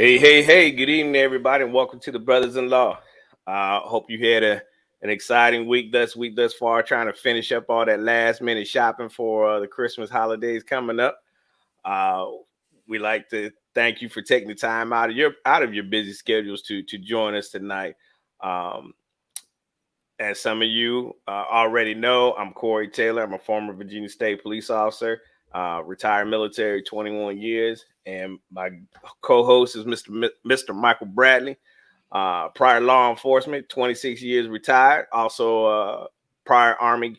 Hey, good evening, everybody, and welcome to the Brothers-in-law. Hope you had an exciting week thus far, trying to finish up all that last minute shopping for the Christmas holidays coming up. Uh, we like to thank you for taking the time out of your busy schedules to join us tonight. Um, as some of you already know, I'm Corey Taylor. I'm a former Virginia State police officer, retired military, 21 years, and my co-host is Mr. Michael Bradley, prior law enforcement, 26 years retired, also prior Army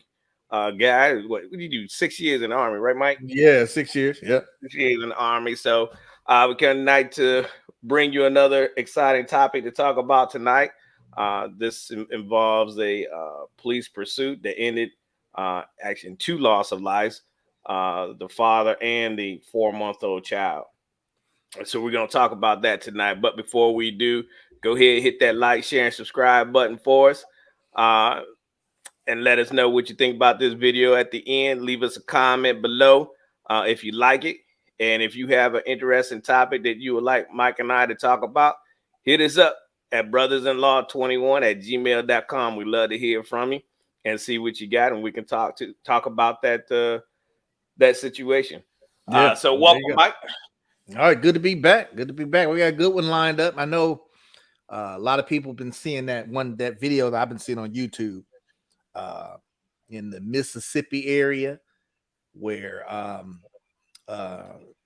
guy. What did you do? 6 years in the Army, right, Mike? Yeah, 6 years. Yep. 6 years in the Army. So we come tonight to bring you another exciting topic to talk about tonight. This involves a police pursuit that ended actually in two loss of lives, the father and the 4-month-old child. So we're going to talk about that tonight. But before we do, go ahead and hit that like, share, and subscribe button for us. And let us know what you think about this video at the end. Leave us a comment below if you like it. And if you have an interesting topic that you would like Mike and I to talk about, hit us up at brothersinlaw21@gmail.com. We love to hear from you and see what you got, and we can talk about that situation. Yeah. So There welcome, you go. Mike. All right. Good to be back. Good to be back. We got a good one lined up. I know a lot of people have been seeing that video that I've been seeing on YouTube in the Mississippi area where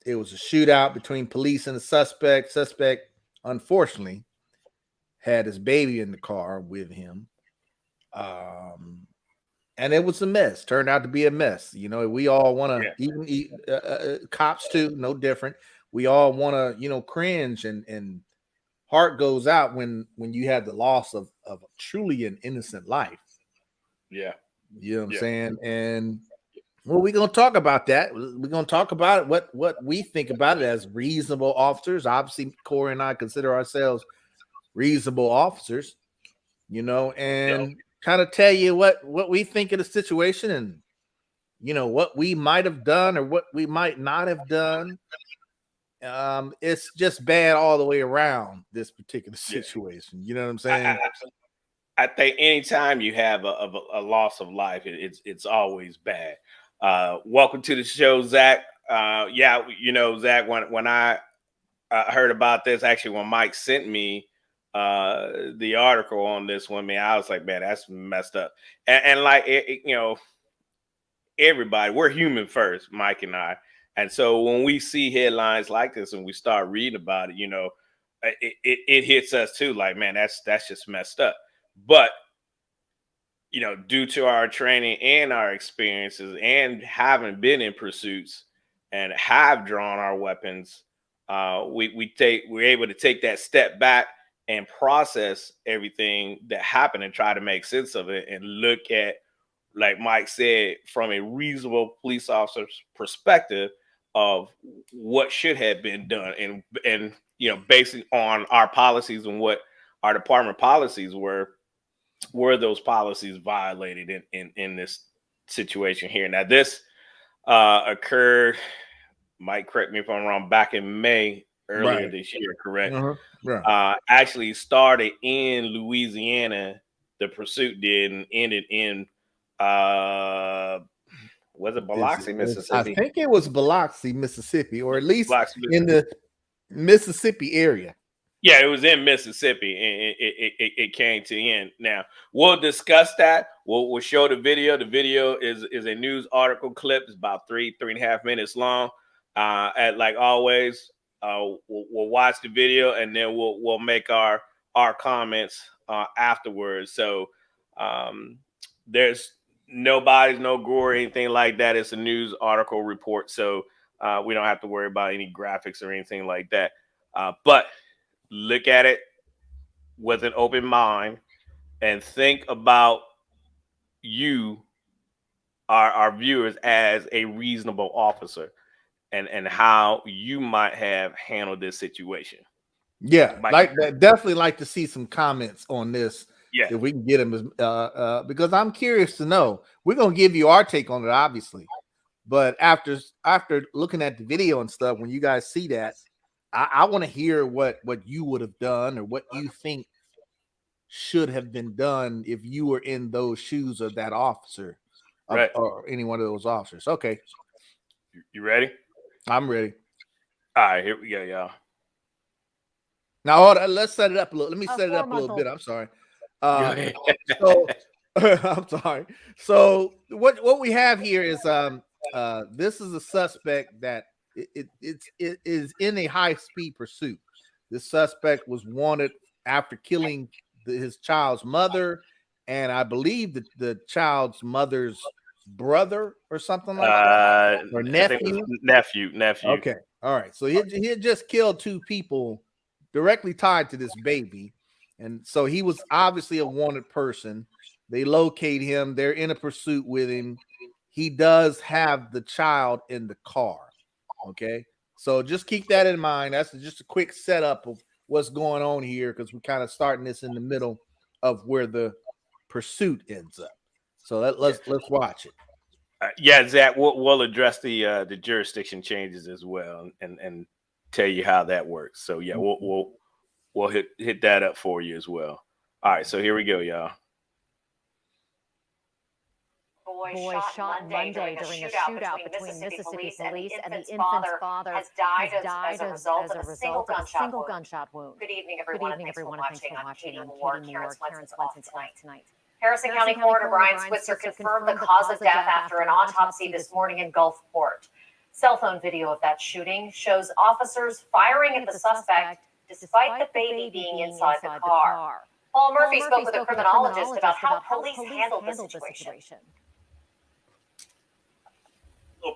it was a shootout between police and the suspect. Suspect, unfortunately, had his baby in the car with him. And it was a mess. Turned out to be a mess. You know, we all want to, even cops too, no different. We all want to, cringe and heart goes out when you have the loss of truly an innocent life. Yeah. You know what I'm saying? And well, we're gonna talk about that. We're gonna talk about it, what we think about it as reasonable officers. Obviously, Corey and I consider ourselves reasonable officers, and kind of tell you what we think of the situation and what we might have done or what we might not have done. It's just bad all the way around this particular situation. You know what I'm saying? I think anytime you have a loss of life, it's always bad. Welcome to the show, Zach. Zach, when I heard about this, actually, when Mike sent me the article on this one, man, I was like, man, that's messed up. And like, everybody, we're human first, Mike and I. And so when we see headlines like this and we start reading about it, it hits us too. Like, man, that's just messed up. But due to our training and our experiences and having been in pursuits and have drawn our weapons, we're able to take that step back and process everything that happened and try to make sense of it and look at, like Mike said, from a reasonable police officer's perspective of what should have been done and based on our policies and what our department policies were those policies violated in this situation here. Now this occurred, Mike, correct me if I'm wrong, back in May earlier this year, correct? Right. Actually started in Louisiana, the pursuit did, and ended in was it Biloxi, Mississippi? I think it was Biloxi, Mississippi, or at least Biloxi, in the Mississippi area. Yeah, it was in Mississippi, and it came to the end. Now we'll discuss that. We'll show the video. The video is a news article clip. It's about 3.5 minutes long. At like always, we'll watch the video and then we'll make our comments afterwards. So there's no gore or anything like that. It's a news article report, so we don't have to worry about any graphics or anything like that. But look at it with an open mind and think about you, our viewers, as a reasonable officer and how you might have handled this situation. Yeah, definitely like to see some comments on this. Yeah, if we can get them, because I'm curious to know. We're gonna give you our take on it, obviously, but after looking at the video and stuff, when you guys see that, I want to hear what you would have done or what you think should have been done if you were in those shoes of that officer, Right. or any one of those officers. Okay, You ready? I'm ready. All right, here we go, y'all. Now, let's set it up a little. Let me A set it up a little 4-month-old. bit. I'm sorry. Go ahead. So I'm sorry. So what we have here is this is a suspect that it is in a high speed pursuit. This suspect was wanted after killing his child's mother, and I believe the child's mother's brother or something like that, or I think it was nephew. nephew. Okay, all right. So he had just killed two people directly tied to this baby, and so he was obviously a wanted person. They locate him. They're in a pursuit with him. He does have the child in the car. Okay, so just keep that in mind. That's just a quick setup of what's going on here, because we're kind of starting this in the middle of where the pursuit ends up. So let's watch it. Yeah, Zach, we'll address the jurisdiction changes as well, and tell you how that works. So yeah, we'll hit that up for you as well. All right, so here we go, y'all. Boy shot Monday during a shootout between Mississippi police and the infant's father has died as a result of a single gunshot wound. Good evening, everyone, and thanks for watching. I'm Katie Moore. Karen Swenson's off tonight. Harrison County Coroner Brian Switzer confirmed the cause of death after an autopsy this morning in Gulfport. Cell phone video of that shooting shows officers firing at the suspect despite the baby being inside the car. Paul Murphy spoke with a criminologist about how police handled the situation.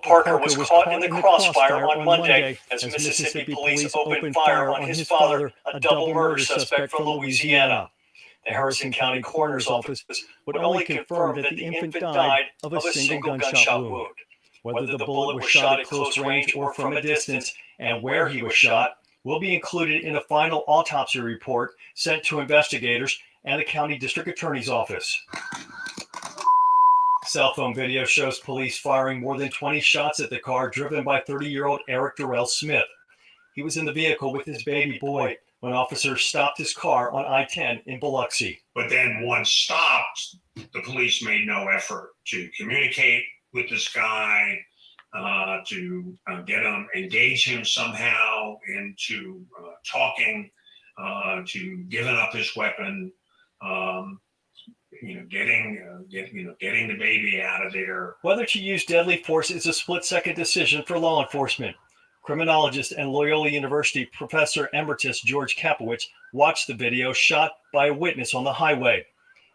Parker was caught in the crossfire on Monday as Mississippi police opened fire on his father, a double murder suspect from Louisiana. The Harrison County Coroner's Office would only confirm that the infant died of a single gunshot wound. Whether the bullet was shot at close range or from a distance, and where he was shot, will be included in a final autopsy report sent to investigators and the county district attorney's office. Cell phone video shows police firing more than 20 shots at the car driven by 30-year-old Eric Darrell Smith. He was in the vehicle with his baby boy when officers stopped his car on I-10 in Biloxi. But then once stopped, the police made no effort to communicate with this guy, to get him, engage him somehow into talking, to giving up his weapon, getting the baby out of there. Whether to use deadly force is a split-second decision for law enforcement. Criminologist and Loyola University professor emeritus George Kapowicz watched the video shot by a witness on the highway.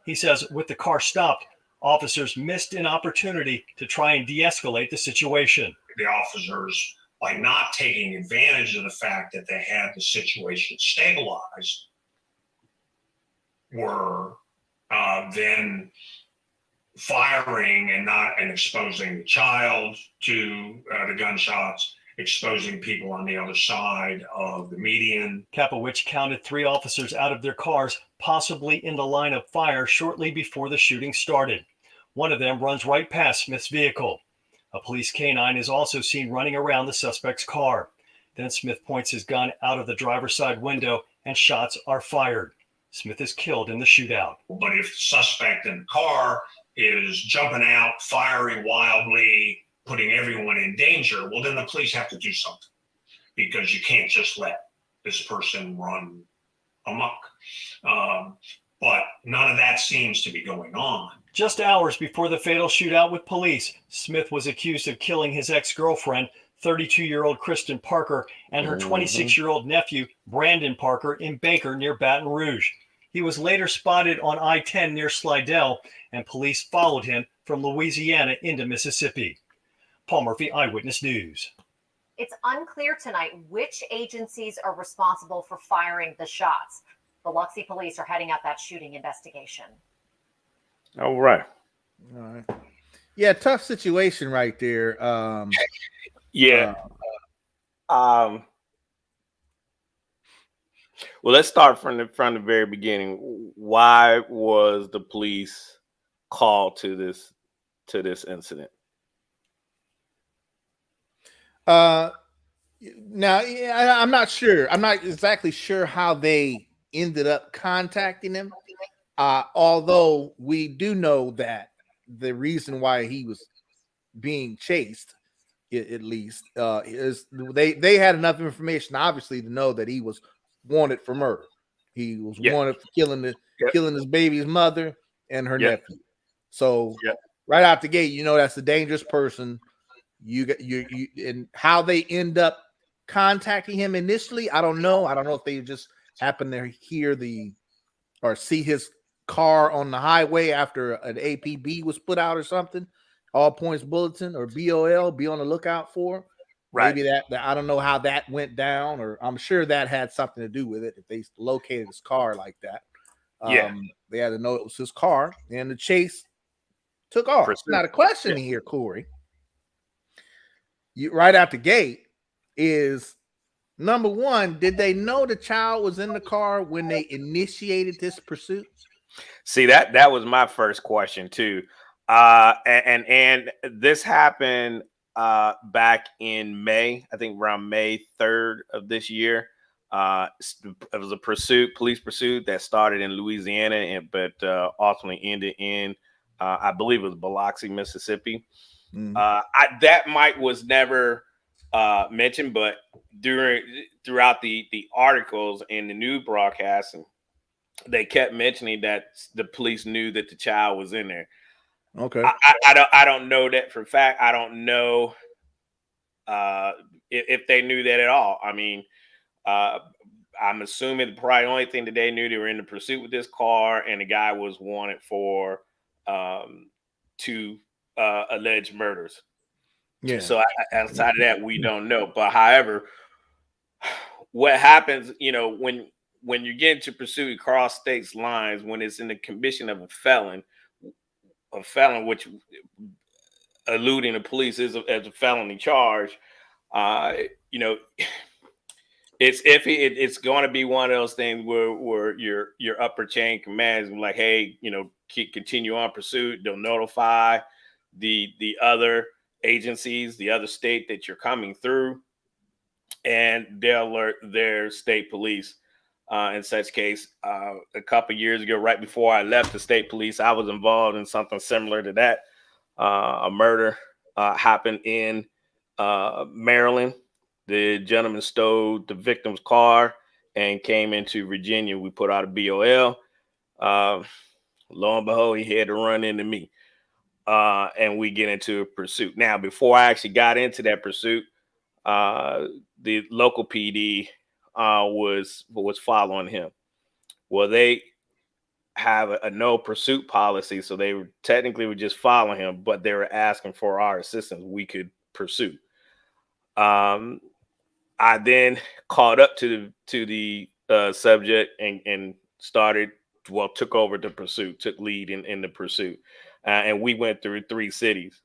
He says with the car stopped, officers missed an opportunity to try and de-escalate the situation. The officers, by not taking advantage of the fact that they had the situation stabilized, were then firing and exposing the child to the gunshots, exposing people on the other side of the median. Kapowicz counted 3 officers out of their cars, possibly in the line of fire shortly before the shooting started. One of them runs right past Smith's vehicle. A police canine is also seen running around the suspect's car. Then Smith points his gun out of the driver's side window and shots are fired. Smith is killed in the shootout. But if the suspect in the car is jumping out, firing wildly, putting everyone in danger, well, then the police have to do something, because you can't just let this person run amok. But none of that seems to be going on. Just hours before the fatal shootout with police, Smith was accused of killing his ex-girlfriend, 32-year-old Kristen Parker, and her 26-year-old nephew, Brandon Parker, in Baker near Baton Rouge. He was later spotted on I-10 near Slidell, and police followed him from Louisiana into Mississippi. Paul Murphy, Eyewitness News. It's unclear tonight which agencies are responsible for firing the shots. Biloxi police are heading up that shooting investigation. All right. Yeah, tough situation right there. Yeah. Well, let's start from the very beginning. Why was the police called to this incident? Now, I'm not sure. I'm not exactly sure how they ended up contacting him. Although we do know that the reason why he was being chased, at least, is they had enough information, obviously, to know that he was wanted for murder. He was wanted for killing his baby's mother and her nephew. So right out the gate, that's a dangerous person. You and how they end up contacting him initially, I don't know. I don't know if they just happened to hear or see his car on the highway after an APB was put out or something. All points bulletin or BOL, be on the lookout for. Right. Maybe that I don't know how that went down, or I'm sure that had something to do with it if they located his car like that. They had to know it was his car, and the chase took off. Now the question here, Corey, right out the gate is, number one, did they know the child was in the car when they initiated this pursuit? See, that was my first question too. And this happened back in May, I think around May 3rd of this year. It was a police pursuit that started in Louisiana, but ultimately ended in, I believe it was Biloxi, Mississippi. That was never mentioned, but throughout the articles and the news broadcasts, they kept mentioning that the police knew that the child was in there. Okay. I don't know that for a fact. I don't know if they knew that at all. I mean, I'm assuming probably the only thing that they knew, they were in the pursuit with this car, and the guy was wanted for 2 alleged murders. Yeah. So outside of that, we don't know. But however, what happens, when you get into pursuit across states lines, when it's in the commission of a felon, which eluding the police is as a felony charge, it's iffy. It's going to be one of those things where your upper chain commands like, hey, continue on pursuit. They'll notify the other agencies, the other state that you're coming through, and they'll alert their state police. In such case, a couple years ago, right before I left the state police, I was involved in something similar to that. A murder happened in Maryland. The gentleman stole the victim's car and came into Virginia. We put out a BOL. Lo and behold, he had to run into me. And we get into a pursuit. Now, before I actually got into that pursuit, the local PD was following him. Well, they have a no pursuit policy, so they technically were just following him, but they were asking for our assistance. We could pursue. I then caught up to the subject and took over the pursuit, took lead in the pursuit, and we went through 3 cities,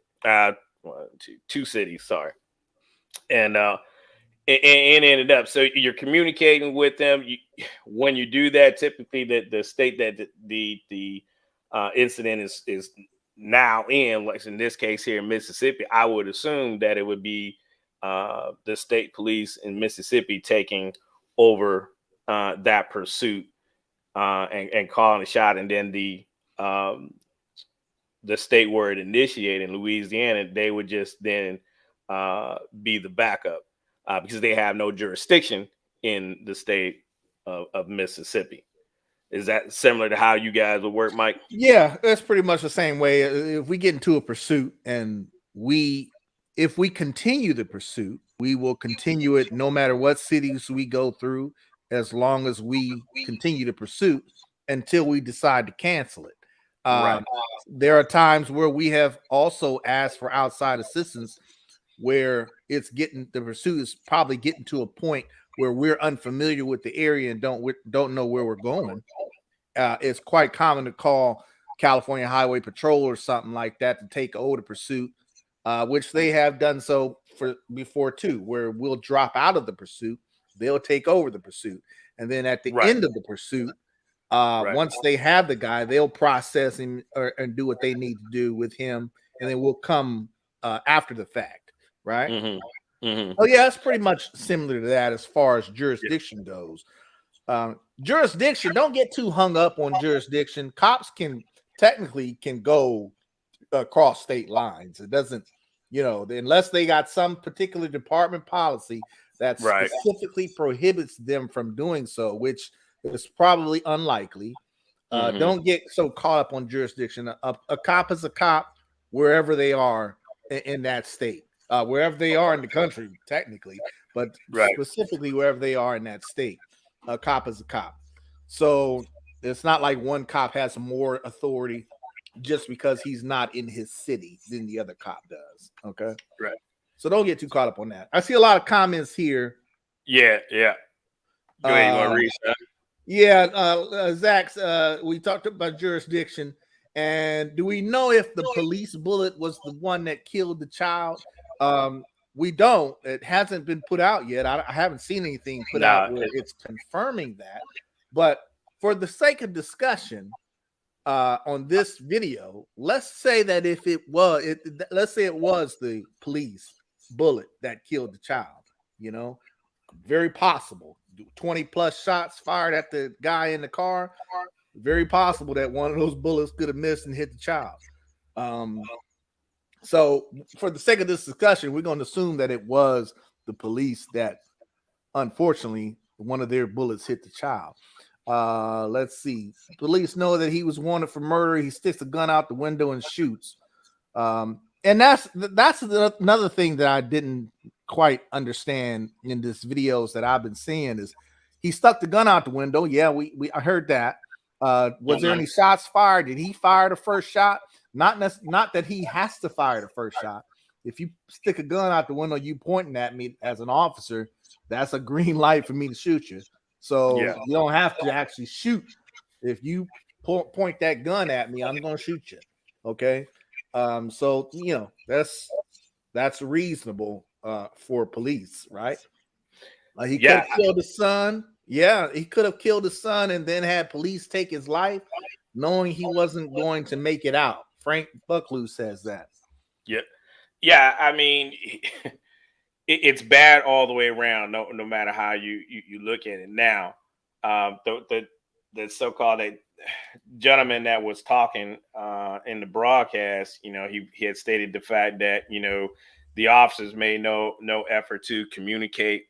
2 cities, sorry, and it ended up. So you're communicating with them. When you do that, typically the state that the incident is now in, like in this case here in Mississippi, I would assume that it would be the state police in Mississippi taking over that pursuit and calling a shot, and then the state where it initiated in Louisiana, they would just then be the backup because they have no jurisdiction in the state of Mississippi. Is that similar to how you guys would work, Mike? Yeah, that's pretty much the same way. If we get into a pursuit and if we continue the pursuit, we will continue it no matter what cities we go through, as long as we continue the pursuit until we decide to cancel it. Right. There are times where we have also asked for outside assistance where the pursuit is probably getting to a point where we're unfamiliar with the area and don't know where we're going. It's quite common to call California Highway Patrol or something like that to take over the pursuit, which they have done so before too, where we'll drop out of the pursuit, they'll take over the pursuit, and then at the end of the pursuit, once they have the guy, they'll process him and do what they need to do with him, and then we'll come after the fact, right? Oh yeah, it's pretty much similar to that as far as jurisdiction goes. Jurisdiction, don't get too hung up on jurisdiction. Cops can technically go across state lines. It doesn't, unless they got some particular department policy that specifically prohibits them from doing so, which is probably unlikely. Don't get so caught up on jurisdiction. A cop is a cop wherever they are in that state, wherever they are in the country, technically, but specifically wherever they are in that state. A cop is a cop. So it's not like one cop has more authority just because he's not in his city than the other cop does. Okay. Right. So don't get too caught up on that. I see a lot of comments here. Yeah. Go ahead, you want to read that? Yeah, Zach, we talked about jurisdiction. And do we know if the police bullet was the one that killed the child? We don't. It hasn't been put out yet. I haven't seen anything put out where it's confirming that. But for the sake of discussion on this video, let's say that if it was, let's say it was the police bullet that killed the child. Very possible. 20 plus shots fired at the guy in the car. Very possible that one of those bullets could have missed and hit the child. So for the sake of this discussion, we're going to assume that it was the police that, unfortunately, one of their bullets hit the child. Let's see. Police know that he was wanted for murder. He sticks a gun out the window and shoots. And that's another thing that I didn't quite understand in this videos that I've been seeing is he stuck the gun out the window. Yeah, I heard that. Was there any shots fired? Did he fire the first shot? Not that he has to fire the first shot. If you stick a gun out the window, you pointing at me as an officer, that's a green light for me to shoot you. So you don't have to actually shoot. If you point that gun at me, I'm going to shoot you. Okay. So that's reasonable for police, right? He could have killed his son. Yeah, he could have killed his son and then had police take his life, knowing he wasn't going to make it out. Frank Bucklew says that. Yeah. I mean, it's bad all the way around. No matter how you look at it. Now, the so-called gentleman that was talking in the broadcast, he had stated the fact that the officers made no effort to communicate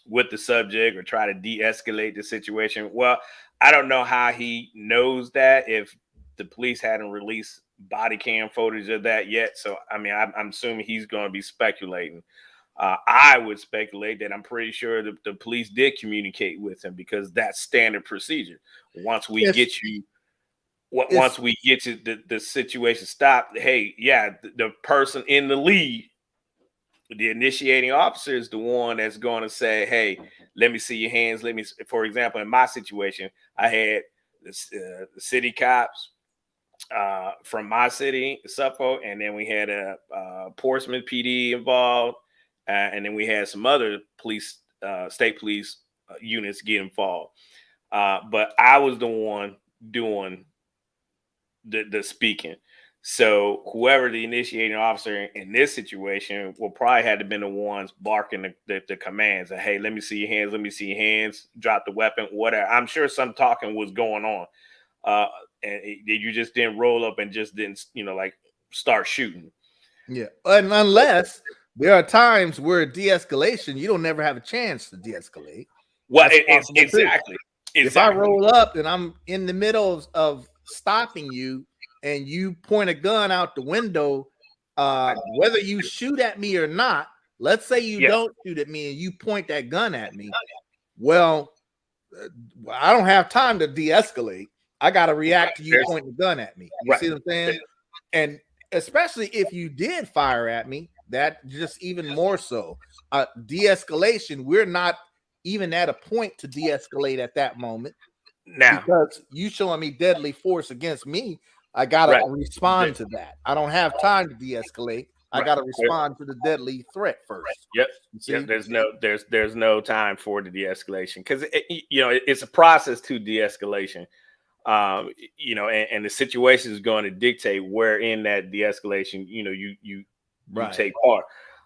with the subject or try to de-escalate the situation. Well, I don't know how he knows that if the police hadn't released body cam footage of that yet. So, I mean, I'm assuming he's going to be speculating. I would speculate that I'm pretty sure the police did communicate with him because that's standard procedure. Once we get the situation stopped, hey, the person in the lead, the initiating officer is the one that's going to say, hey, let me see your hands. For example, in my situation, I had the city cops from my city, Suffolk, and then we had a Portsmouth PD involved, and then we had some other police, state police units get involved. But I was the one doing the speaking. So whoever the initiating officer in this situation will probably have to been the ones barking the commands of, hey, let me see your hands, let me see your hands, drop the weapon, whatever. I'm sure some talking was going on. And you just didn't roll up and just didn't, start shooting. Yeah. And unless there are times where de-escalation, you don't never have a chance to de-escalate. Well, exactly. If I roll up and I'm in the middle of stopping you and you point a gun out the window, whether you shoot at me or not, let's say you don't shoot at me and you point that gun at me. Well, I don't have time to de-escalate. I got to react to you pointing the gun at me. You see what I'm saying? And especially if you did fire at me, that just even more so. De-escalation, we're not even at a point to de-escalate at that moment. Now, because you showing me deadly force against me, I got to respond to that. I don't have time to de-escalate. I got to respond to the deadly threat first. Yep. There's no time for the de-escalation because it's a process to de-escalation. And the situation is going to dictate where in that de-escalation, you take part.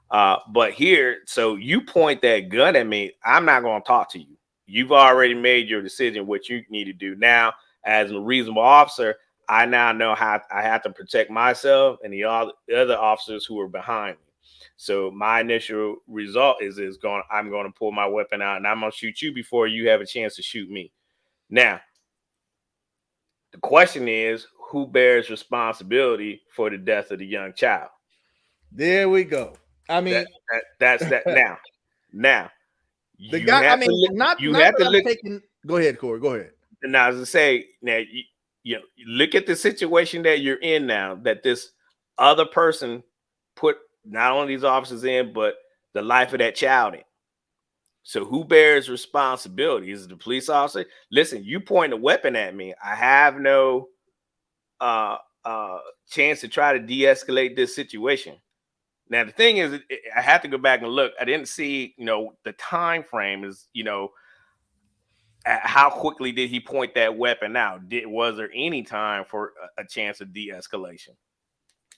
But here, so you point that gun at me, I'm not going to talk to you. You've already made your decision what you need to do. Now, as a reasonable officer, I now know how I have to protect myself and the other officers who are behind me. So my initial result is I'm going to pull my weapon out and I'm going to shoot you before you have a chance to shoot me. Now, the question is, who bears responsibility for the death of the young child? There we go. I mean, that's that. Now, the guy. I mean, not look. Taking, go ahead, Corey. Go ahead. Now, as I say, now you look at the situation that you're in now. That this other person put not only these officers in, but the life of that child in. So who bears responsibility? Is it the police officer? Listen, you point a weapon at me. I have no chance to try to de-escalate this situation. Now, the thing is, I have to go back and look. I didn't see, the time frame is, how quickly did he point that weapon out? Was there any time for a chance of de-escalation?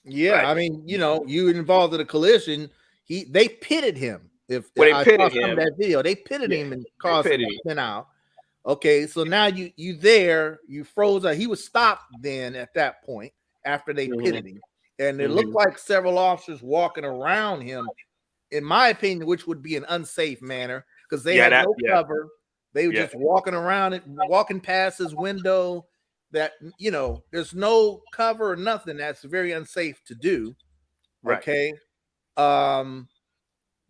Yeah, right? I mean, you involved in a collision. They pitted him. If they I pitted saw him, that video, they pitted him and caused him to spin out. Okay, so now you froze. He was stopped then at that point after they pitted him. And it looked like several officers walking around him, in my opinion, which would be an unsafe manner because they had no cover. They were just walking around it, walking past his window. That there's no cover or nothing. That's very unsafe to do. Right. Okay.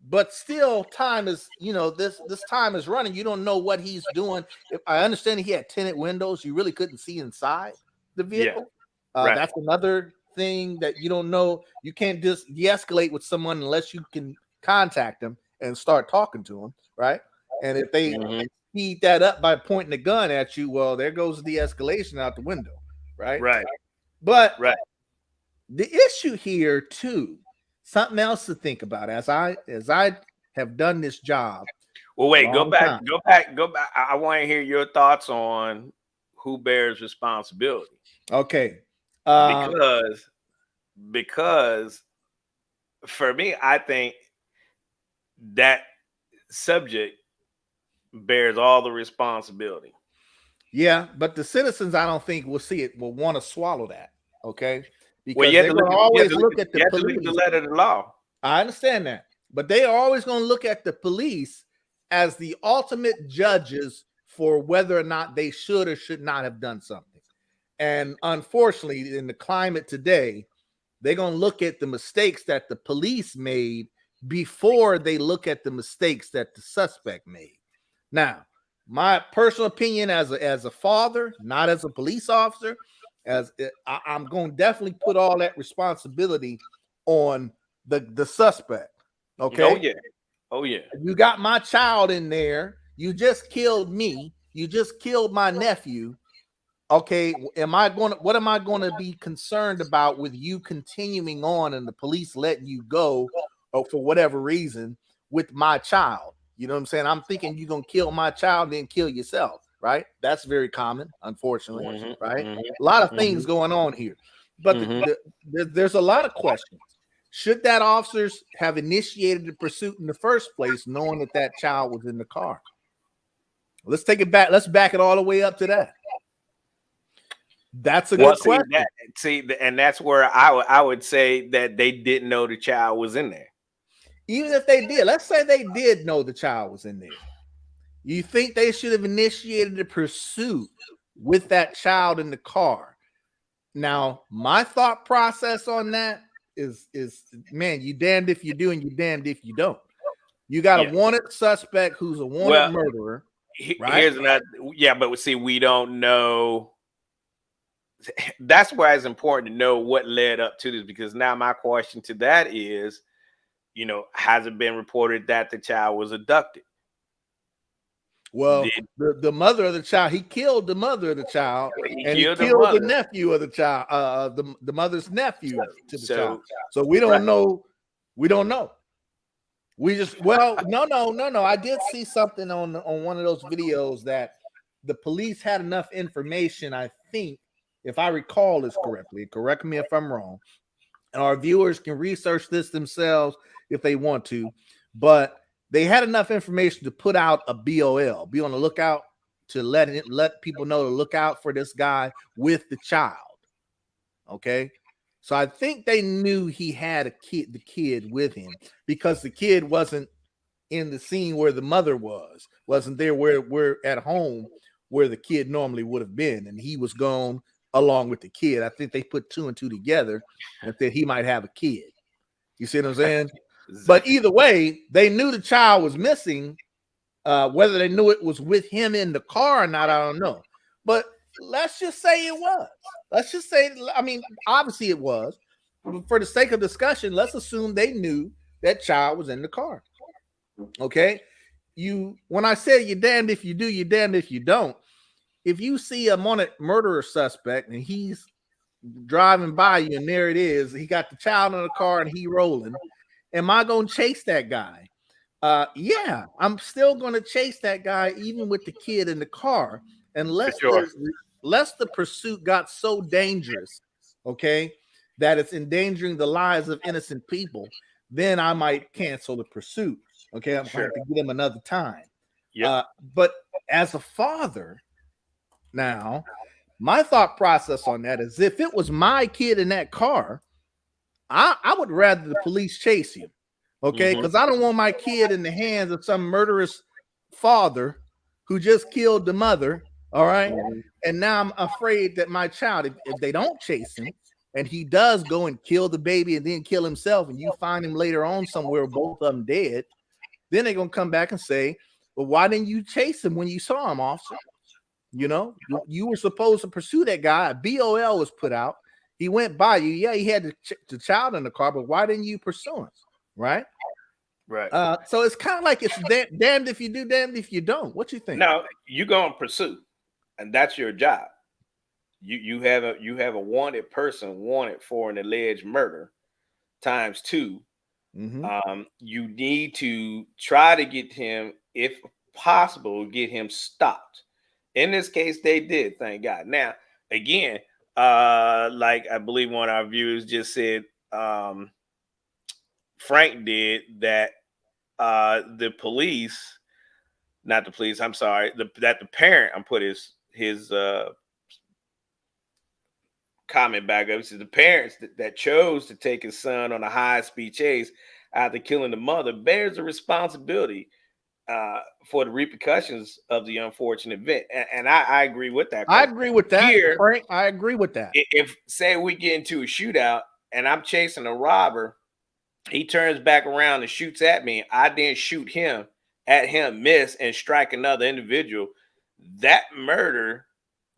But still, time is this time is running. You don't know what he's doing. If I understand he had tinted windows, you really couldn't see inside the vehicle. Right. That's another thing that you don't know. You can't just de-escalate with someone unless you can contact them and start talking to them, right? And if they speed that up by pointing a gun at you, well, there goes de-escalation out the window, right? Right. But the issue here too, something else to think about as I have done this job. Well, wait, go back. I want to hear your thoughts on who bears responsibility. Okay. Because for me, I think that subject bears all the responsibility. Yeah, but the citizens, I don't think will want to swallow that. Okay, because they're going to always look at the police. The letter of the law. I understand that, but they are always going to look at the police as the ultimate judges for whether or not they should or should not have done something. And unfortunately, in the climate today, they're going to look at the mistakes that the police made before they look at the mistakes that the suspect made. Now, my personal opinion as a father, not as a police officer, I'm going to definitely put all that responsibility on the suspect. Okay. Oh yeah. You got my child in there. You just killed me. You just killed my nephew. Okay, what am I going to be concerned about with you continuing on and the police letting you go for whatever reason with my child? You know what I'm saying? I'm thinking you're going to kill my child and then kill yourself, right? That's very common, unfortunately, right? A lot of things going on here. But there's a lot of questions. Should that officers have initiated the pursuit in the first place knowing that child was in the car? Let's take it back. Let's back it all the way up to that. That's a good question. And that's where I would say that they didn't know the child was in there. Even if they did, let's say they did know the child was in there. You think they should have initiated the pursuit with that child in the car? Now, my thought process on that is man, you damned if you do and you damned if you don't. You got a wanted suspect who's a wanted murderer. Right? Here's another. Yeah, but see, we don't know. That's why it's important to know what led up to this, because now my question to that is, has it been reported that the child was abducted? Well, the mother of the child, he killed the mother of the child, and he killed the nephew of the child, the mother's nephew to the child. So we don't know. We don't know. We just no. I did see something on one of those videos that the police had enough information, I think, if I recall this correctly, correct me if I'm wrong, And our viewers can research this themselves if they want to, but they had enough information to put out a BOL, be on the lookout, to let people know to look out for this guy with the child. Okay. So I think they knew he had the kid with him, because the kid wasn't in the scene where the mother wasn't there where we're at home where the kid normally would have been, and he was gone along with the kid. I think they put 2 and 2 together and said he might have a kid. You see what I'm saying? But either way, they knew the child was missing. Whether they knew it was with him in the car or not, I don't know. But let's just say it was. Let's just say, I mean, obviously it was. But for the sake of discussion, let's assume they knew that child was in the car. Okay? When I say you're damned if you do, you're damned if you don't. If you see a murderer suspect and he's driving by you and there it is, he got the child in the car and he rolling, am I going to chase that guy? Yeah, I'm still going to chase that guy even with the kid in the car, unless the pursuit got so dangerous, okay, that it's endangering the lives of innocent people. Then I might cancel the pursuit. Okay, I'm going to give him another time. Yeah. But as a father, now my thought process on that is, if it was my kid in that car, I would rather the police chase him. Okay, because I don't want my kid in the hands of some murderous father who just killed the mother. All right. And now I'm afraid that my child, if they don't chase him and he does go and kill the baby and then kill himself, and you find him later on somewhere, both of them dead, then they're going to come back and say, well, why didn't you chase him when you saw him, officer? You know, you were supposed to pursue that guy. A BOL was put out. He went by you. Yeah, he had the child in the car, but why didn't you pursue him? Right. So it's kind of like it's damned if you do, damned if you don't. What you think? No, you go and pursue, and that's your job. You have a wanted person wanted for an alleged murder times 2. You need to try to get him, if possible, get him stopped. In this case, they did, thank God. Now, again, like I believe one of our viewers just said, Frank did that. The police, not the police, I'm sorry, that the parent, I'm put his comment back up. He says the parents that chose to take his son on a high-speed chase after killing the mother bears the responsibility for the repercussions of the unfortunate event. And I agree with that. I agree with that. Here, Frank, I agree with that. If say we get into a shootout and I'm chasing a robber, he turns back around and shoots at me, I then shoot him, at him, miss, and strike another individual, that murder,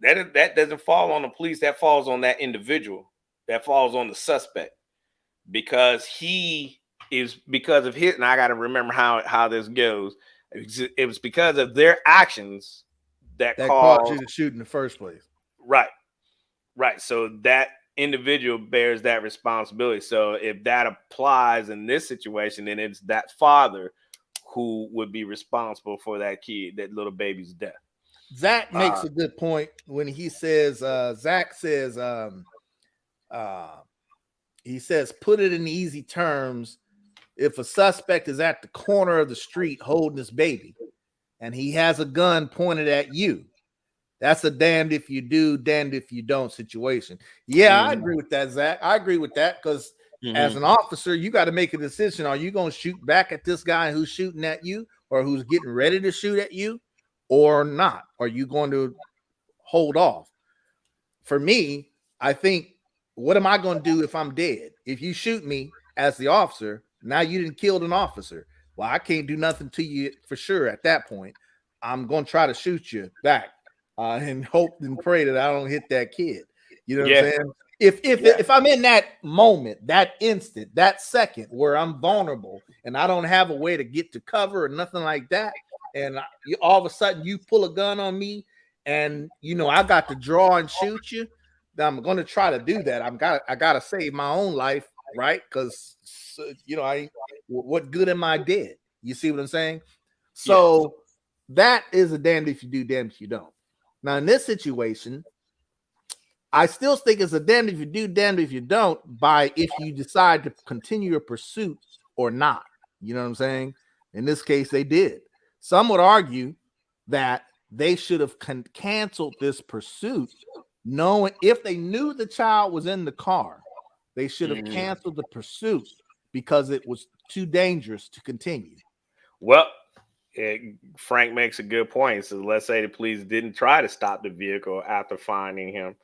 that doesn't fall on the police, that falls on that individual, that falls on the suspect, because because of his, and I got to remember how this goes. It was because of their actions that caused you to shoot in the first place. Right. So that individual bears that responsibility. So if that applies in this situation, then it's that father who would be responsible for that kid, that little baby's death. Zach makes a good point when he says, Zach says, he says, put it in easy terms. If a suspect is at the corner of the street holding his baby and he has a gun pointed at you, that's a damned if you do, damned if you don't situation. Yeah, I agree with that, Zach. I agree with that, because as an officer, you got to make a decision. Are you going to shoot back at this guy who's shooting at you or who's getting ready to shoot at you or not? Are you going to hold off? For me, I think, what am I going to do if I'm dead? If you shoot me as the officer, now you didn't kill an officer. Well, I can't do nothing to you for sure at that point. I'm going to try to shoot you back. And hope and pray that I don't hit that kid. You know what I'm saying? If I'm in that moment, that instant, that second where I'm vulnerable and I don't have a way to get to cover or nothing like that, and all of a sudden you pull a gun on me and I got to draw and shoot you, then I'm going to try to do that. I got to save my own life, right? Because what good am I dead? You see what I'm saying? So that is a damned if you do, damned if you don't. Now, in this situation, I still think it's a damned if you do, damned if you don't, by if you decide to continue your pursuit or not. You know what I'm saying? In this case, they did. Some would argue that they should have canceled this pursuit, knowing if they knew the child was in the car, they should have canceled the pursuit because it was too dangerous to continue. Well, Frank makes a good point. So let's say the police didn't try to stop the vehicle after finding him.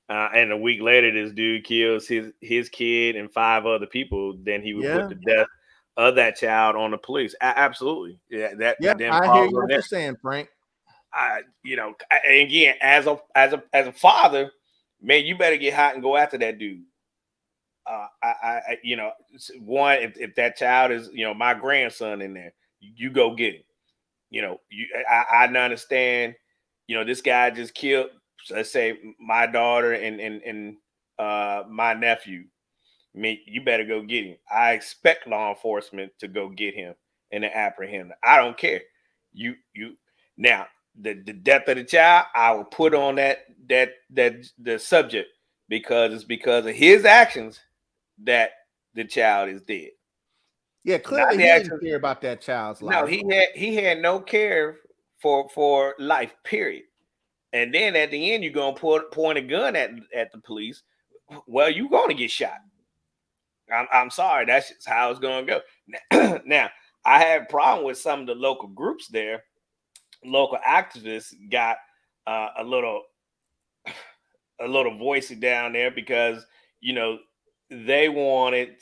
And a week later, this dude kills his kid and 5 other people. Then he would put the death of that child on the police. Absolutely, yeah. That I hear you what you're saying, Frank. Again, as a father, man, you better get hot and go after that dude. One, if that child is, my grandson in there, you go get him. I understand. This guy just killed, let's say, my daughter and my nephew. I mean, you better go get him. I expect law enforcement to go get him and to apprehend him. I don't care. You now the death of the child, I will put on that the subject because it's because of his actions that the child is dead. Yeah, clearly he didn't care about that child's life. No, he had no care for life, period. And then at the end, you're gonna point a gun at the police. Well, you're gonna get shot. I'm sorry, that's just how it's gonna go. Now, I have a problem with some of the local groups there. Local activists got a little voicey down there because they wanted.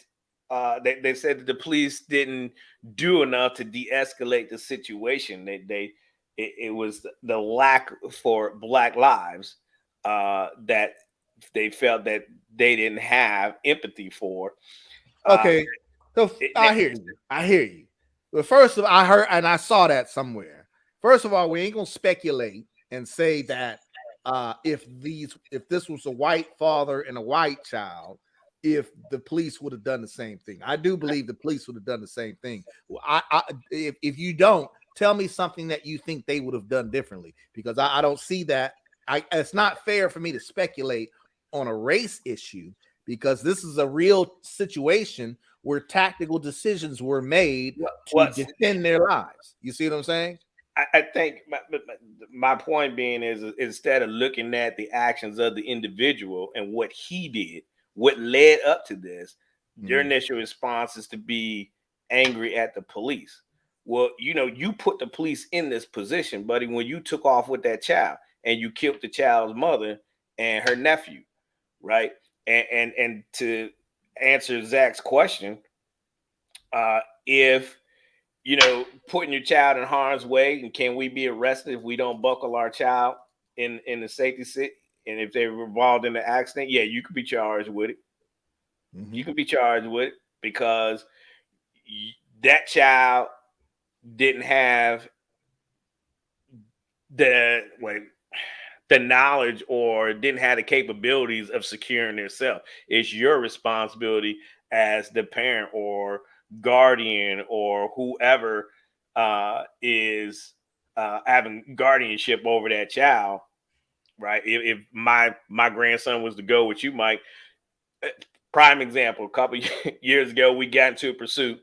They said that the police didn't do enough to de-escalate the situation. It was the lack for Black lives that they felt that they didn't have empathy for. Okay, so I hear you. But first of all, I heard and I saw that somewhere. First of all, we ain't gonna speculate and say that if this was a white father and a white child, if the police would have done the same thing. I do believe the police would have done the same thing. If you don't, tell me something that you think they would have done differently, because I don't see that. It's not fair for me to speculate on a race issue, because this is a real situation where tactical decisions were made to defend their lives. You see what I'm saying? I think my point being is instead of looking at the actions of the individual and what he did, what led up to this, their initial response is to be angry at the police. Well, you put the police in this position, buddy, when you took off with that child and you killed the child's mother and her nephew, right? And to answer Zach's question, if putting your child in harm's way, and can we be arrested if we don't buckle our child in the safety seat? And if they were involved in the accident, yeah, you could be charged with it. You can be charged with it because that child didn't have the knowledge or didn't have the capabilities of securing themselves. It's your responsibility as the parent or guardian or whoever is having guardianship over that child, right? If my grandson was to go with you, Mike, prime example, a couple years ago, we got into a pursuit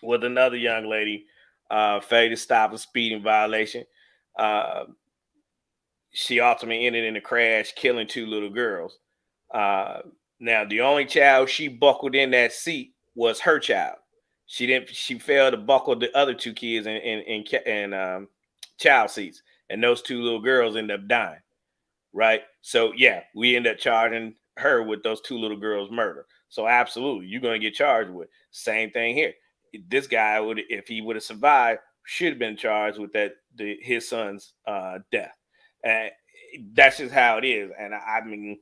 with another young lady, failed to stop a speeding violation. She ultimately ended in a crash, killing 2 little girls. Now, the only child she buckled in that seat was her child. She failed to buckle the other 2 kids in child seats, and those 2 little girls ended up dying. Right. So yeah, we end up charging her with those 2 little girls' murder. So absolutely, you're going to get charged with. Same thing here. This guy would, if he would have survived, should have been charged with his son's death. And that's just how it is. And I mean,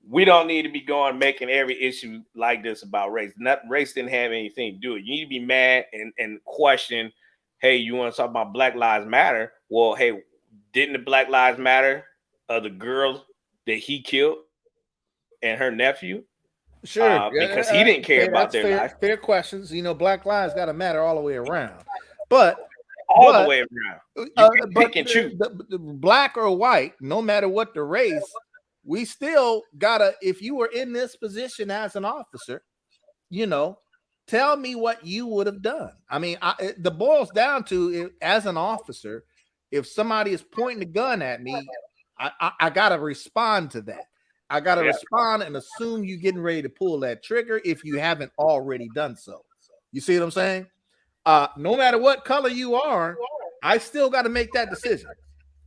we don't need to be making every issue like this about race. Race didn't have anything to do with it. You need to be mad and question, hey, you want to talk about Black Lives Matter? Well, hey, didn't the Black Lives Matter of the girl that he killed and her nephew? Sure, because he didn't care about their life. Fair questions. Black lives got to matter all the way around. But the way around. You can pick and choose. The black or white, no matter what the race, we still gotta, if you were in this position as an officer, tell me what you would have done. I mean, the boils down to, as an officer, if somebody is pointing a gun at me, I gotta respond to that. I gotta respond and assume you getting ready to pull that trigger if you haven't already done so. You see what I'm saying? No matter what color you are, I still got to make that decision.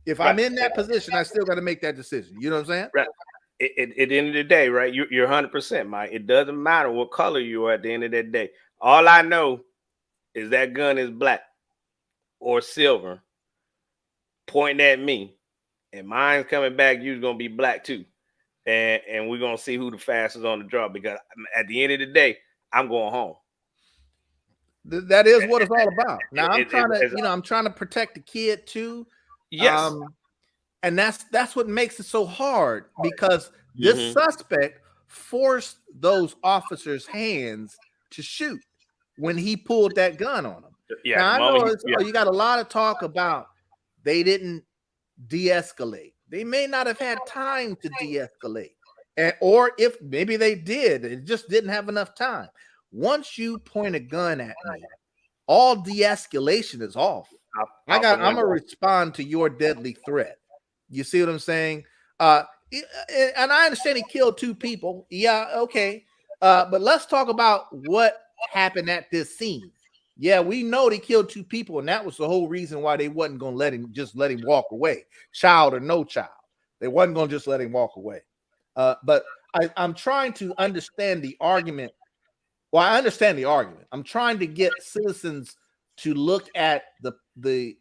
If I'm in that position, I still got to make that decision. You know what I'm saying? Right. At the end of the day, right? You're 100%, Mike. It doesn't matter what color you are at the end of that day. All I know is that gun is black or silver pointing at me, and mine's coming back. You're gonna be black too, and we're gonna see who the fastest on the draw. Because at the end of the day, I'm going home. That is what it's all about. Now I'm trying to protect the kid too. Yes. And that's what makes it so hard, because this suspect forced those officers' hands to shoot when he pulled that gun on them. Yeah, now, I know you got a lot of talk about they didn't de-escalate. They may not have had time to de-escalate. Or if maybe they did, it just didn't have enough time. Once you point a gun at me, all de-escalation is off. I'm gonna respond to your deadly threat. You see what I'm saying? And I understand he killed 2 people. Yeah, okay. But let's talk about what happened at this scene. Yeah, we know they killed 2 people, and that was the whole reason why they wasn't gonna let him walk away, child or no child. They wasn't gonna just let him walk away. But I'm trying to understand the argument. Well, I understand the argument. I'm trying to get citizens to look at the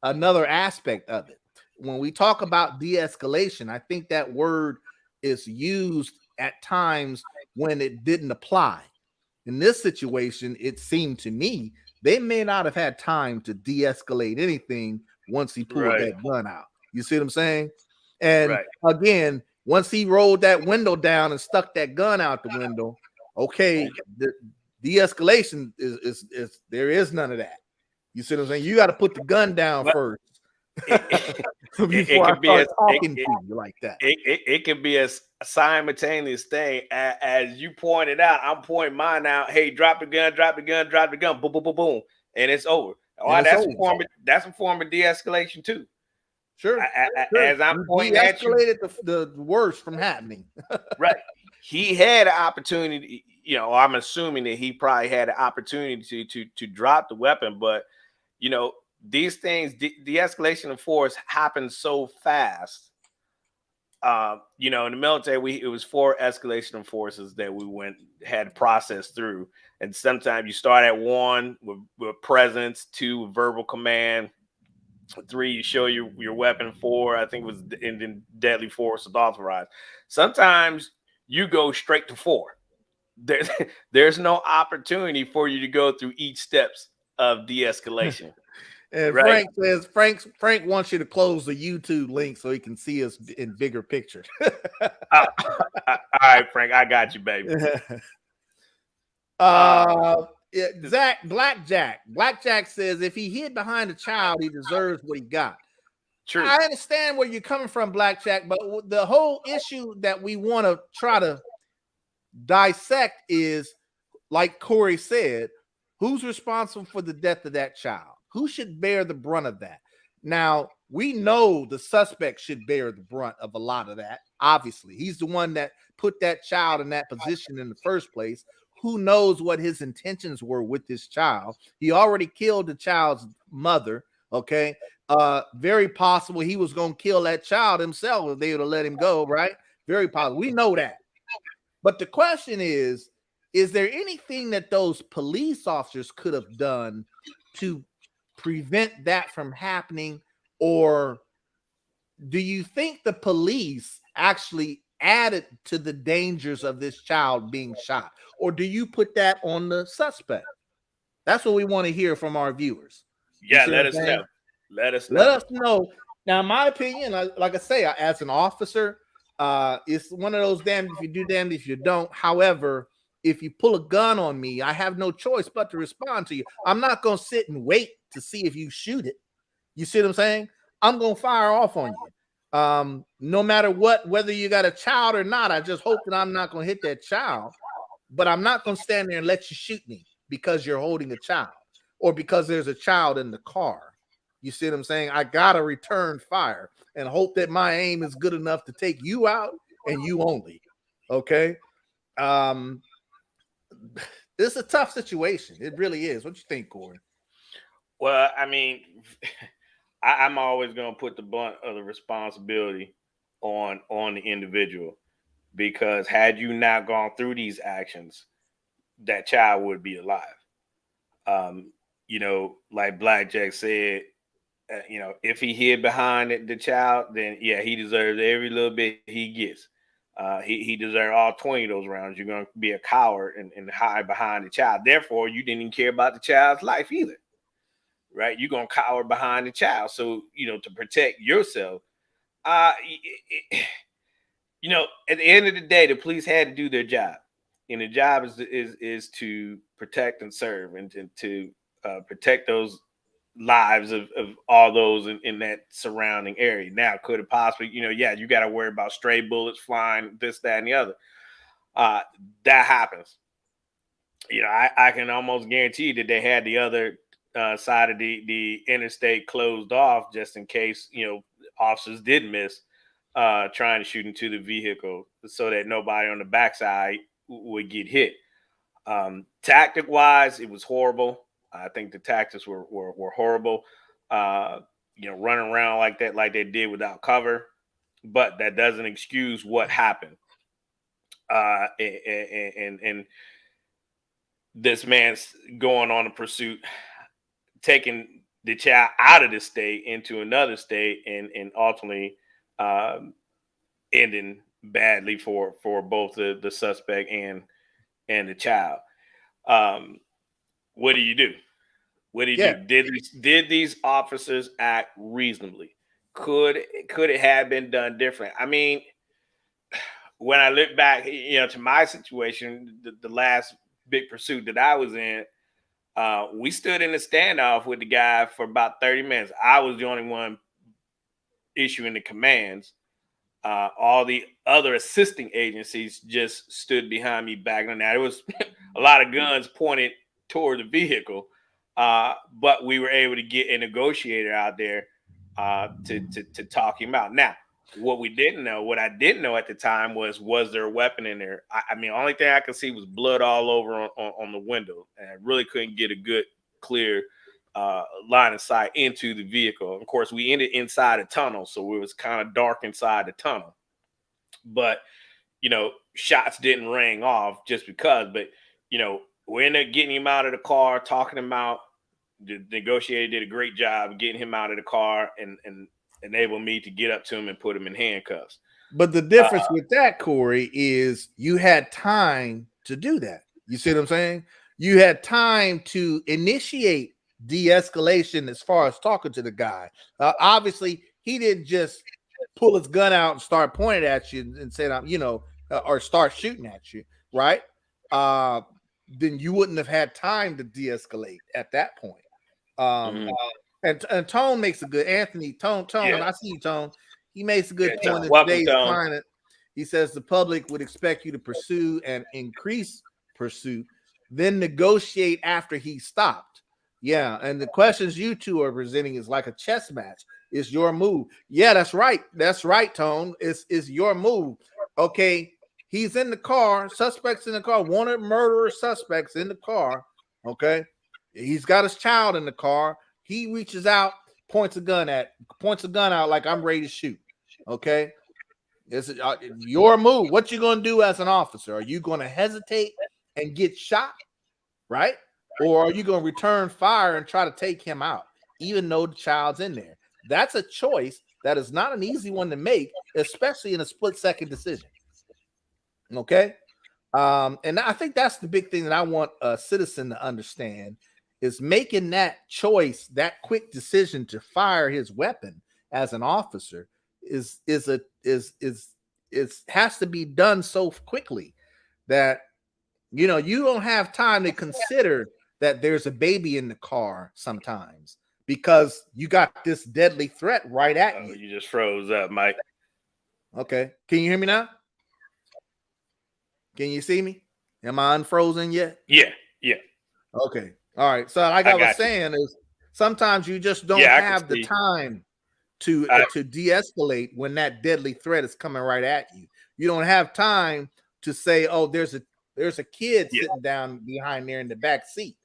another aspect of it. When we talk about de-escalation, I think that word is used at times when it didn't apply. In this situation, it seemed to me they may not have had time to de-escalate anything once he pulled that gun out. You see what I'm saying? And again, once he rolled that window down and stuck that gun out the window, okay, the de-escalation is there is none of that. You see what I'm saying? You got to put the gun down first. Before I start talking to you like that. It can be a simultaneous thing. As you pointed out, I'm pointing mine out. Hey, drop the gun, boom, boom, boom, boom, and it's over. That's a form of de-escalation too. Sure. As I'm pointing at you, the worst from happening. Right. He had an opportunity. I'm assuming that he probably had an opportunity to drop the weapon, but these things, de-escalation of force happens so fast. In the military, it was 4 escalation of forces that we had processed through. And sometimes you start at 1 with presence, 2 with verbal command, 3 you show your weapon, 4 I think was in deadly force was authorized. Sometimes you go straight to 4. There's no opportunity for you to go through each steps of de-escalation. And Frank says Frank wants you to close the YouTube link so he can see us in bigger picture. All right, Frank, I got you, baby. Blackjack says if he hid behind a child, he deserves what he got. True. I understand where you're coming from, Blackjack, but the whole issue that we want to try to dissect is, like Corey said, who's responsible for the death of that child? Who should bear the brunt of that? Now, we know the suspect should bear the brunt of a lot of that. Obviously, he's the one that put that child in that position in the first place. Who knows what his intentions were with this child? He already killed the child's mother. Okay. Very possible he was going to kill that child himself if they would have let him go, right? Very possible. We know that. But the question is there anything that those police officers could have done to prevent that from happening? Or do you think the police actually added to the dangers of this child being shot? Or do you put that on the suspect? That's what we want to hear from our viewers. Yeah, let us know. Let us know. Now, in my opinion, like I say, as an officer, it's one of those damned if you do, damned if you don't. However, if you pull a gun on me, I have no choice but to respond to you. I'm not going to sit and wait to see if you shoot it. You see what I'm saying? I'm going to fire off on you. No matter what, whether you got a child or not, I just hope that I'm not going to hit that child, but I'm not going to stand there and let you shoot me because you're holding a child or because there's a child in the car. You see what I'm saying? I got to return fire and hope that my aim is good enough to take you out and you only. Okay. It's a tough situation. It really is. What you think, Corey? Well, I mean, I'm always going to put the brunt of the responsibility on the individual, because had you not gone through these actions, that child would be alive. You know, like Blackjack said, you know, if he hid behind the child, then yeah, he deserves every little bit he gets. He deserves all 20 of those rounds. You're going to be a coward and hide behind the child. Therefore, you didn't even care about the child's life either, right? You're going to cower behind the child. So, you know, to protect yourself, you know, at the end of the day, the police had to do their job. And the job is to protect and serve, and to protect those lives of all those in that surrounding area. Now, could it possibly, you know, yeah, you got to worry about stray bullets flying, this, that, and the other. That happens. You know, I can almost guarantee that they had the other side of the interstate closed off just in case, you know, officers did miss trying to shoot into the vehicle so that nobody on the backside would get hit. Tactic wise, it was horrible. I think the tactics were horrible. You know, running around like that, like they did without cover, but that doesn't excuse what happened. And this man's going on a pursuit, taking the child out of the state into another state, and ultimately ending badly for both the suspect and the child. What do you do? What do you do? Did these officers act reasonably? Could it have been done different? I mean, when I look back, you know, to my situation, the last big pursuit that I was in, we stood in a standoff with the guy for about 30 minutes. I was the only one issuing the commands. All the other assisting agencies just stood behind me backing. Now, there was a lot of guns pointed toward the vehicle, but we were able to get a negotiator out there to talk him out. Now, what I didn't know at the time was there a weapon in there? I mean, the only thing I could see was blood all over on the window, and I really couldn't get a good, clear line of sight into the vehicle. Of course, we ended inside a tunnel, so it was kind of dark inside the tunnel. But, you know, shots didn't ring off just because. But, you know, we ended up getting him out of the car, talking him out. The negotiator did a great job of getting him out of the car and enable me to get up to him and put him in handcuffs. But the difference with that, Corey, is you had time to do that. You see what I'm saying? You had time to initiate de-escalation as far as talking to the guy. Obviously, he didn't just pull his gun out and start pointing at you and say, you know, or start shooting at you, right? Then you wouldn't have had time to de-escalate at that point. And Tone makes a good Tone. Yeah. I see you, Tone. He makes a good point in today's climate. He says the public would expect you to pursue and increase pursuit, then negotiate after he stopped. Yeah, and the questions you two are presenting is like a chess match. It's your move. Yeah, that's right. That's right, Tone. It's your move. Okay, he's in the car. Suspects in the car. Wanted murderer suspects in the car. Okay, he's got his child in the car. He reaches out, points a gun out like I'm ready to shoot. Okay, it's your move. What you gonna do as an officer? Are you gonna hesitate and get shot, right? Or are you going to return fire and try to take him out, even though the child's in there? That's a choice that is not an easy one to make, especially in a split-second decision. Okay? And I think that's the big thing that I want a citizen to understand is making that choice, that quick decision to fire his weapon as an officer has to be done so quickly that, you know, you don't have time to consider that there's a baby in the car sometimes, because you got this deadly threat right at you. You just froze up, Mike. Okay. Can you hear me now? Can you see me? Am I unfrozen yet? Yeah. Okay. All right. So like I was got you. saying is sometimes you just don't Yeah, I can have the see. time to de-escalate when that deadly threat is coming right at you. You don't have time to say, "Oh, there's a kid sitting down behind there in the back seat,"